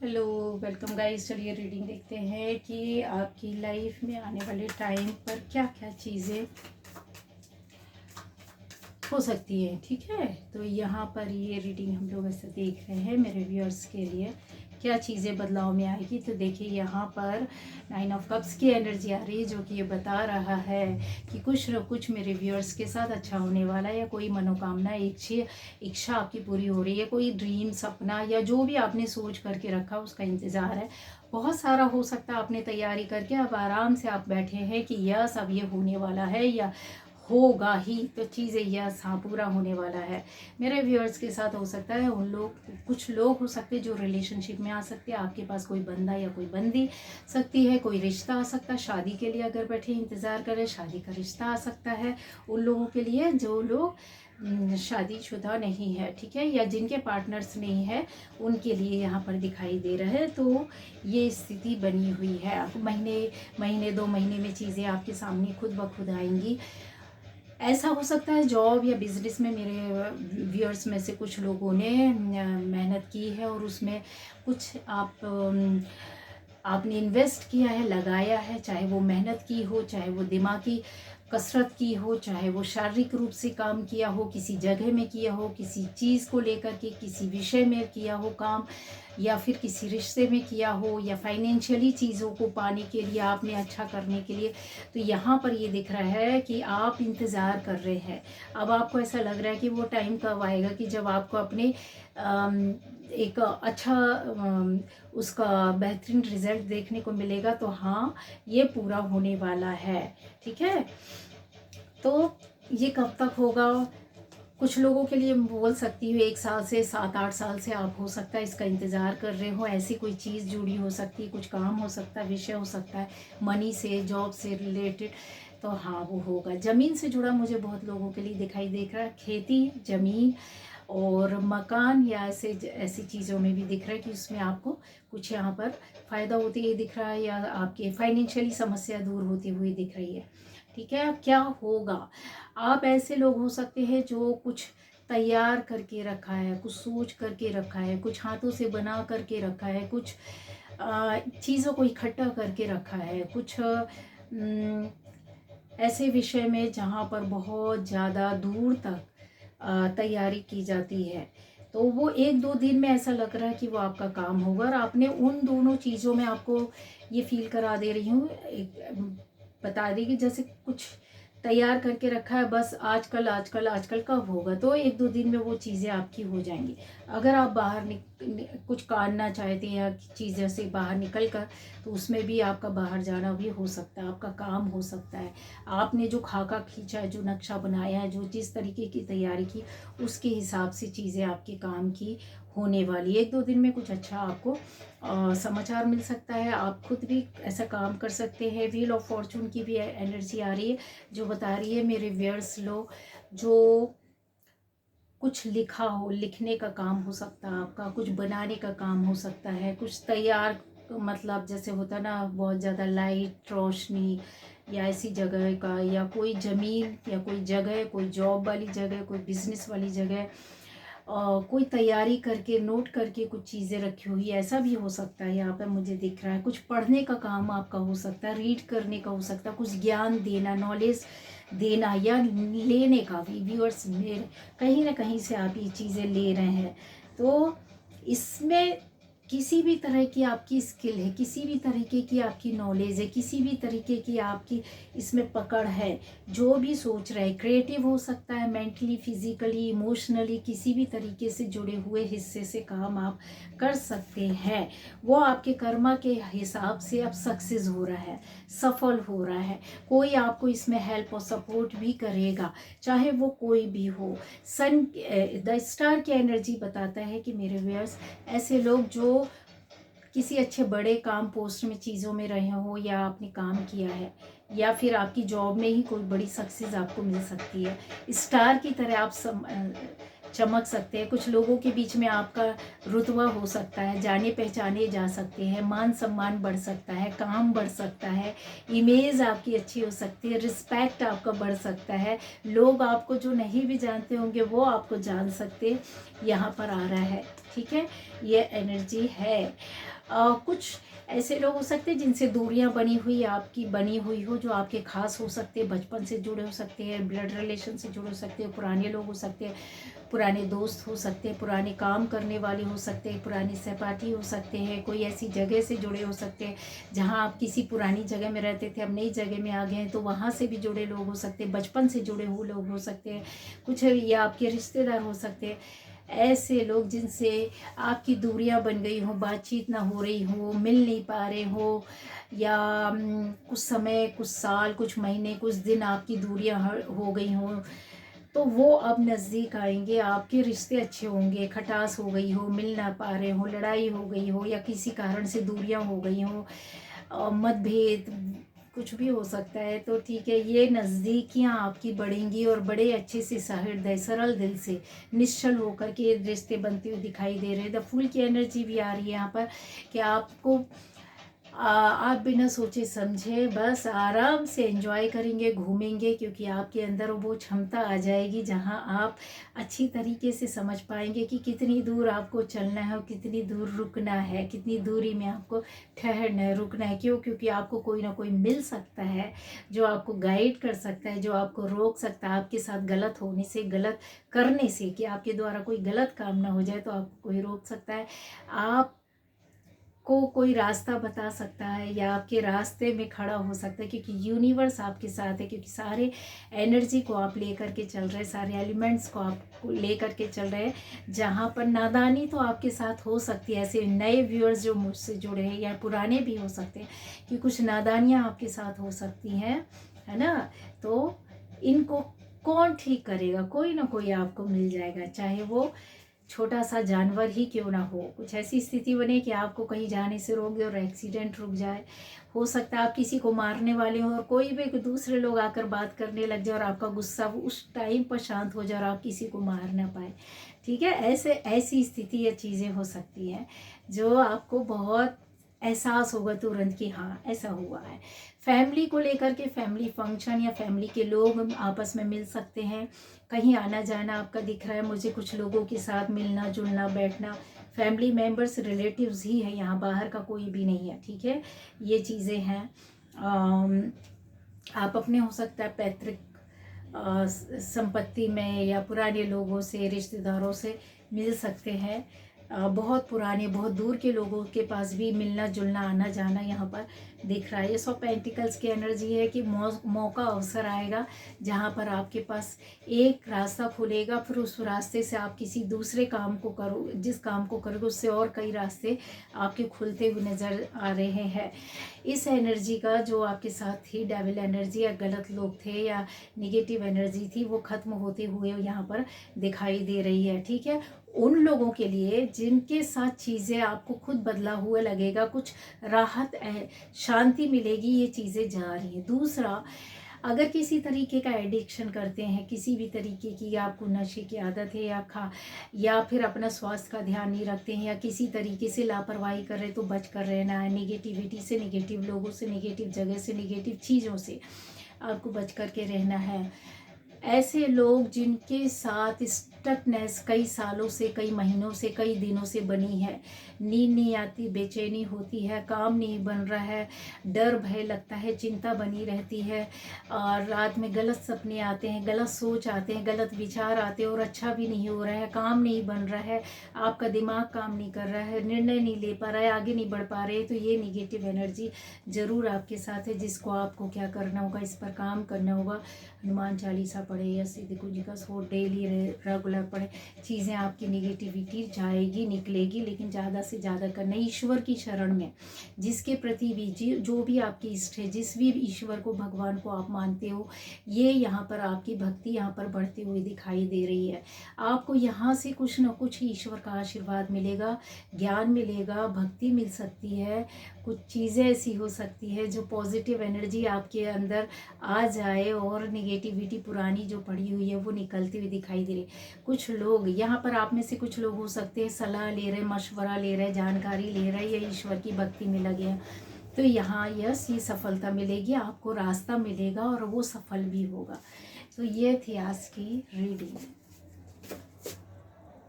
Hello, welcome guys. चलिए reading देखते हैं कि आपकी लाइफ में आने वाले टाइम पर क्या क्या चीज़ें हो सकती हैं। ठीक है, तो यहाँ पर ये रीडिंग हम लोग ऐसे देख रहे हैं मेरे व्यूअर्स के लिए क्या चीज़ें बदलाव में आएगी। तो देखिए यहाँ पर 9 ऑफ कप्स की एनर्जी आ रही है, जो कि ये बता रहा है कि कुछ न कुछ मेरे व्यूअर्स के साथ अच्छा होने वाला है, या कोई मनोकामना इच्छा आपकी पूरी हो रही है, कोई ड्रीम सपना या जो भी आपने सोच करके रखा उसका इंतज़ार है। बहुत सारा हो सकता है आपने तैयारी करके अब आराम से आप बैठे हैं कि यस अब ये होने वाला है या होगा ही, तो चीज़ें यस हाँ पूरा होने वाला है। मेरे व्यूअर्स के साथ हो सकता है उन लोग, कुछ लोग हो सकते हैं जो रिलेशनशिप में आ सकते हैं, आपके पास कोई बंदा या कोई बंदी सकती है, कोई रिश्ता आ सकता है। शादी के लिए अगर बैठे इंतज़ार करें, शादी का रिश्ता आ सकता है उन लोगों के लिए जो लोग शादीशुदा नहीं है, ठीक है, या जिनके पार्टनर्स नहीं है उनके लिए यहाँ पर दिखाई दे रहा है। तो ये स्थिति बनी हुई है। आप महीने 2 महीने में चीज़ें आपके सामने खुद ब खुद आएंगी। ऐसा हो सकता है जॉब या बिजनेस में मेरे व्यूअर्स में से कुछ लोगों ने मेहनत की है और उसमें कुछ आपने इन्वेस्ट किया है, लगाया है, चाहे वो मेहनत की हो, चाहे वो दिमागी कसरत की हो, चाहे वो शारीरिक रूप से काम किया हो, किसी जगह में किया हो, किसी चीज़ को लेकर के किसी विषय में किया हो काम, या फिर किसी रिश्ते में किया हो, या फाइनेंशियली चीज़ों को पाने के लिए आपने अच्छा करने के लिए। तो यहाँ पर ये दिख रहा है कि आप इंतज़ार कर रहे हैं। अब आपको ऐसा लग रहा है कि वो टाइम कब आएगा कि जब आपको अपने एक अच्छा उसका बेहतरीन रिजल्ट देखने को मिलेगा। तो हाँ, ये पूरा होने वाला है। ठीक है, तो ये कब तक होगा? कुछ लोगों के लिए बोल सकती हूँ 1 साल से 7-8 साल से आप हो सकता है इसका इंतज़ार कर रहे हो। ऐसी कोई चीज़ जुड़ी हो सकती है, कुछ काम हो सकता है, विषय हो सकता है, मनी से, जॉब से रिलेटेड। तो हाँ वो होगा। ज़मीन से जुड़ा मुझे बहुत लोगों के लिए दिखाई दे रहा है। खेती, ज़मीन और मकान या ऐसी चीज़ों में भी दिख रहा है कि उसमें आपको कुछ यहाँ पर फ़ायदा होते हुए दिख रहा है, या आपके फाइनेंशियली समस्या दूर होती हुई दिख रही है। ठीक है, अब क्या होगा? आप ऐसे लोग हो सकते हैं जो कुछ तैयार करके रखा है, कुछ सोच करके रखा है, कुछ हाथों से बना करके रखा है, कुछ चीज़ों को इकट्ठा करके रखा है, कुछ ऐसे विषय में जहाँ पर बहुत ज़्यादा दूर तक तैयारी की जाती है। तो वो 1-2 दिन में ऐसा लग रहा है कि वो आपका काम होगा, और आपने उन दोनों चीज़ों में आपको ये फील करा दे रही हूँ, बता दी कि जैसे कुछ तैयार करके रखा है, बस आजकल आजकल आजकल कब होगा। तो 1-2 दिन में वो चीज़ें आपकी हो जाएंगी। अगर आप बाहर कुछ करना चाहते हैं या चीज़ें से बाहर निकल कर, तो उसमें भी आपका बाहर जाना भी हो सकता है, आपका काम हो सकता है। आपने जो खाका खींचा है, जो नक्शा बनाया है, जो जिस तरीके की तैयारी की, उसके हिसाब से चीज़ें आपके काम की होने वाली। 1-2 दिन में कुछ अच्छा आपको समाचार मिल सकता है। आप खुद भी ऐसा काम कर सकते हैं। व्हील ऑफ फॉर्चून की भी एनर्जी आ रही है, जो बता रही है मेरे व्यूअर्स लोग, जो कुछ लिखा हो, लिखने का काम हो सकता है आपका, कुछ बनाने का काम हो सकता है, कुछ तैयार, मतलब जैसे होता है ना बहुत ज़्यादा लाइट रोशनी या ऐसी जगह का, या कोई ज़मीन या कोई जगह, कोई जॉब वाली जगह, कोई बिजनेस वाली जगह, कोई तैयारी करके नोट करके कुछ चीज़ें रखी हुई, ऐसा भी हो सकता है। यहाँ पर मुझे दिख रहा है कुछ पढ़ने का काम आपका हो सकता है, रीड करने का हो सकता है, कुछ ज्ञान देना, नॉलेज देना या लेने का भी। व्यूअर्स मेरे कहीं ना कहीं से आप ये चीज़ें ले रहे हैं, तो इसमें किसी भी तरह की आपकी स्किल है, किसी भी तरीके की आपकी नॉलेज है, किसी भी तरीके की आपकी इसमें पकड़ है। जो भी सोच रहे हैं, क्रिएटिव हो सकता है, मेंटली, फिजिकली, इमोशनली, किसी भी तरीके से जुड़े हुए हिस्से से काम आप कर सकते हैं। वो आपके कर्मा के हिसाब से अब सक्सेस हो रहा है, सफल हो रहा है। कोई आपको इसमें हेल्प और सपोर्ट भी करेगा, चाहे वो कोई भी हो। सन द स्टार की एनर्जी बताता है कि मेरे व्यूअर्स, ऐसे लोग जो किसी अच्छे बड़े काम पोस्ट में चीज़ों में रहे हो, या आपने काम किया है, या फिर आपकी जॉब में ही कोई बड़ी सक्सेस आपको मिल सकती है। स्टार की तरह आप चमक सकते हैं। कुछ लोगों के बीच में आपका रुतबा हो सकता है, जाने पहचाने जा सकते हैं, मान सम्मान बढ़ सकता है, काम बढ़ सकता है, इमेज आपकी अच्छी हो सकती है, रिस्पेक्ट आपका बढ़ सकता है। लोग आपको जो नहीं भी जानते होंगे वो आपको जान सकते, यहाँ पर आ रहा है। ठीक है, ये एनर्जी है। कुछ ऐसे लोग हो सकते हैं जिनसे दूरियां बनी हुई हो, जो आपके खास हो सकते हैं, बचपन से जुड़े हो सकते हैं, ब्लड रिलेशन से जुड़े हो सकते हैं, पुराने लोग हो सकते हैं, पुराने दोस्त हो सकते हैं, पुराने काम करने वाले हो सकते हैं, पुरानी सहपाठी हो सकते हैं, कोई ऐसी जगह से जुड़े हो सकते हैं जहां आप किसी पुरानी जगह में रहते थे, अब नई जगह में आ गए हैं, तो वहां से भी जुड़े लोग हो सकते हैं, बचपन से जुड़े हुए लोग हो सकते हैं, कुछ या आपके रिश्तेदार हो सकते हैं। ऐसे लोग जिनसे आपकी दूरियां बन गई हो, बातचीत ना हो रही हो, मिल नहीं पा रहे हो, या कुछ समय, कुछ साल, कुछ महीने, कुछ दिन आपकी दूरियां हो गई हों, तो वो अब नज़दीक आएंगे, आपके रिश्ते अच्छे होंगे। खटास हो गई हो, मिल ना पा रहे हो, लड़ाई हो गई हो, या किसी कारण से दूरियां हो गई हो, मतभेद, कुछ भी हो सकता है, तो ठीक है, ये नज़दीकियां आपकी बढ़ेंगी और बड़े अच्छे से सहृदय सरल दिल से निश्चल होकर के रिश्ते बनते हुए दिखाई दे रहे हैं। द फूल की एनर्जी भी आ रही है यहाँ पर कि आपको आप बिना सोचे समझे बस आराम से एंजॉय करेंगे, घूमेंगे, क्योंकि आपके अंदर वो क्षमता आ जाएगी जहां आप अच्छी तरीके से समझ पाएंगे कि कितनी दूर आपको चलना है और कितनी दूर रुकना है, कितनी दूरी में आपको ठहरना है, रुकना है। क्यों? क्योंकि आपको कोई ना कोई मिल सकता है जो आपको गाइड कर सकता है, जो आपको रोक सकता है आपके साथ गलत होने से, गलत करने से, कि आपके द्वारा कोई गलत काम ना हो जाए, तो आपको कोई रोक सकता है, आप को कोई रास्ता बता सकता है, या आपके रास्ते में खड़ा हो सकता है, क्योंकि यूनिवर्स आपके साथ है, क्योंकि सारे एनर्जी को आप लेकर के चल रहे हैं, सारे एलिमेंट्स को आप लेकर के चल रहे हैं। जहाँ पर नादानी तो आपके साथ हो सकती है, ऐसे नए व्यूअर्स जो मुझसे जुड़े हैं या पुराने भी हो सकते हैं, कि कुछ नादानियाँ आपके साथ हो सकती हैं, है ना। तो इनको कौन ठीक करेगा? कोई ना कोई आपको मिल जाएगा, चाहे वो छोटा सा जानवर ही क्यों ना हो। कुछ ऐसी स्थिति बने कि आपको कहीं जाने से रोक दे और एक्सीडेंट रुक जाए। हो सकता है आप किसी को मारने वाले हो और कोई भी दूसरे लोग आकर बात करने लग जाए और आपका गुस्सा उस टाइम पर शांत हो जाए और आप किसी को मार ना पाए। ठीक है, ऐसी स्थिति या चीज़ें हो सकती हैं जो आपको बहुत एहसास होगा तुरंत कि हाँ ऐसा हुआ है। फैमिली को लेकर के, फैमिली फंक्शन या फैमिली के लोग आपस में मिल सकते हैं, कहीं आना जाना आपका दिख रहा है मुझे, कुछ लोगों के साथ मिलना जुलना बैठना, फैमिली मेम्बर्स रिलेटिव्स ही है यहाँ, बाहर का कोई भी नहीं है। ठीक है, ये चीज़ें हैं। आप अपने हो सकता है पैतृक संपत्ति में या पुराने लोगों से, रिश्तेदारों से मिल सकते हैं। बहुत पुराने, बहुत दूर के लोगों के पास भी मिलना जुलना, आना जाना यहाँ पर दिख रहा है। ये 100 पेंटिकल्स की एनर्जी है कि मौका अवसर आएगा जहाँ पर आपके पास एक रास्ता खुलेगा, फिर उस रास्ते से आप किसी दूसरे काम को करो, जिस काम को करोगे उससे और कई रास्ते आपके खुलते हुए नज़र आ रहे हैं। इस एनर्जी का जो आपके साथ थी, डेविल एनर्जी या गलत लोग थे या निगेटिव एनर्जी थी, वो खत्म होते हुए यहाँ पर दिखाई दे रही है। ठीक है, उन लोगों के लिए जिनके साथ चीज़ें आपको खुद बदला हुआ लगेगा, कुछ राहत शांति मिलेगी, ये चीज़ें जा रही हैं। दूसरा, अगर किसी तरीके का एडिक्शन करते हैं, किसी भी तरीके की, या आपको नशे की आदत है, या फिर अपना स्वास्थ्य का ध्यान नहीं रखते हैं, या किसी तरीके से लापरवाही कर रहे हैं, तो बच कर रहना है। निगेटिविटी से, निगेटिव लोगों से, निगेटिव जगह से, निगेटिव चीज़ों से आपको बच कर के रहना है। ऐसे लोग जिनके साथ स्टकनेस कई सालों से, कई महीनों से, कई दिनों से बनी है, नींद नहीं आती, बेचैनी होती है, काम नहीं बन रहा है, डर भय लगता है, चिंता बनी रहती है, और रात में गलत सपने आते हैं, गलत सोच आते हैं, गलत विचार आते हैं, और अच्छा भी नहीं हो रहा है, काम नहीं बन रहा है, आपका दिमाग काम नहीं कर रहा है, निर्णय नहीं ले पा रहा है, आगे नहीं बढ़ पा रहे, तो ये निगेटिव एनर्जी ज़रूर आपके साथ है, जिसको आपको क्या करना होगा, इस पर काम करना होगा। हनुमान चालीसा पढ़े या सिद्ध गुरु जी का सो डेली रेगुलर पढ़े, चीज़ें आपकी निगेटिविटी जाएगी, निकलेगी, लेकिन ज़्यादा से ज़्यादा करना ईश्वर की शरण में, जिसके प्रति भी जो भी आपकी इष्ट है, जिस भी ईश्वर को, भगवान को आप मानते हो, ये यहाँ पर आपकी भक्ति यहाँ पर बढ़ती हुई दिखाई दे रही है। आपको यहाँ से कुछ न कुछ ईश्वर का आशीर्वाद मिलेगा, ज्ञान मिलेगा, भक्ति मिल सकती है, कुछ चीज़ें ऐसी हो सकती है जो पॉजिटिव एनर्जी आपके अंदर आ जाए और निगेटिविटी पुरानी जो पड़ी हुई है वो निकलती हुई दिखाई दे रही। कुछ लोग यहाँ पर, आप में से कुछ लोग हो सकते हैं सलाह ले रहे, मशवरा ले रहे, जानकारी ले रहे, या ईश्वर की भक्ति में लगे हैं, तो यहाँ यस, ये सफलता मिलेगी, आपको रास्ता मिलेगा और वो सफल भी होगा। तो ये थी आज की रीडिंग।